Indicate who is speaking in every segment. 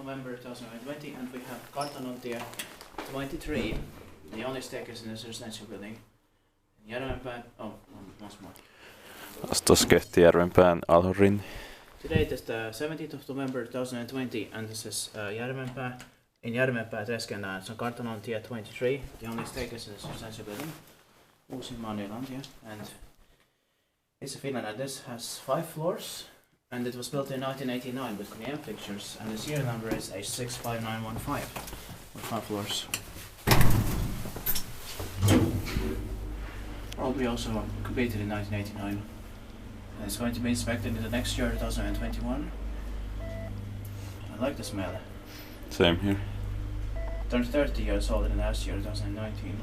Speaker 1: November 2020, and we have Kartanontie 23, the only staircase in this residential building. Järvenpää, once more.
Speaker 2: Tuossa kehti Järvenpään alhorin.
Speaker 1: Today it is the 17th of November 2020, and this is Järvenpää. In Järvenpää, Teskendään, so Kartanontie 23, the only staircase in this residential building. Uusimaa Nyland, yeah. And it's a Finland, and this has 5 floors. And it was built in 1989 with Kone pictures, and the serial number is H65915 with 5 floors. Probably also completed in 1989. And it's going to be inspected in the next year, 2021. I like the smell.
Speaker 2: Same here.
Speaker 1: Turned 30 years old in the last year, 2019.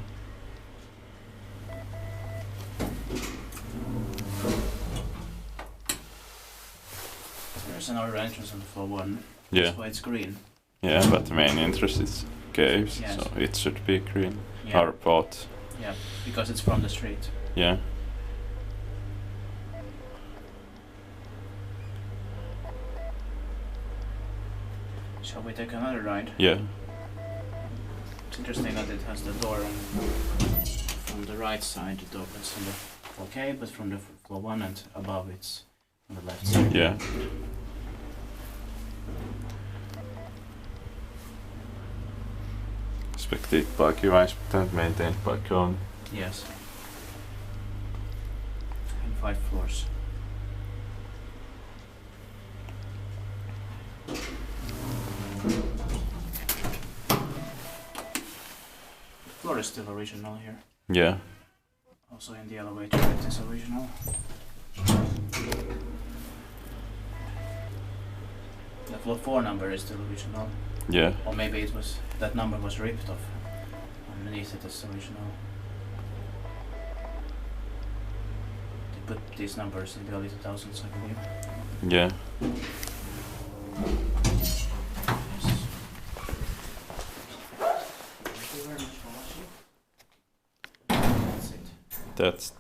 Speaker 1: There's another entrance on the floor 1.
Speaker 2: Yeah.
Speaker 1: That's why it's green.
Speaker 2: Yeah, but the main entrance is caves,
Speaker 1: Yes.
Speaker 2: so it should be green.
Speaker 1: Yeah.
Speaker 2: Or pot.
Speaker 1: Yeah, because it's from the street.
Speaker 2: Yeah.
Speaker 1: Shall we take another ride?
Speaker 2: Yeah.
Speaker 1: It's interesting that it has the door from the right side. It opens on the floor K, but from the floor 1 and above it's on the left side.
Speaker 2: Yeah. Spektiikkipaikki but maintained by Kone.
Speaker 1: Yes. And 5 floors. The floor is still original here.
Speaker 2: Yeah.
Speaker 1: Also in the elevator it is original. The floor 4 number is still original.
Speaker 2: Yeah.
Speaker 1: Or maybe it was that number was ripped off. Underneath it is original. They put these numbers in the early 2000s, I believe.
Speaker 2: Yeah.
Speaker 1: Yes. Thank you very much for watching. That's it.
Speaker 2: That's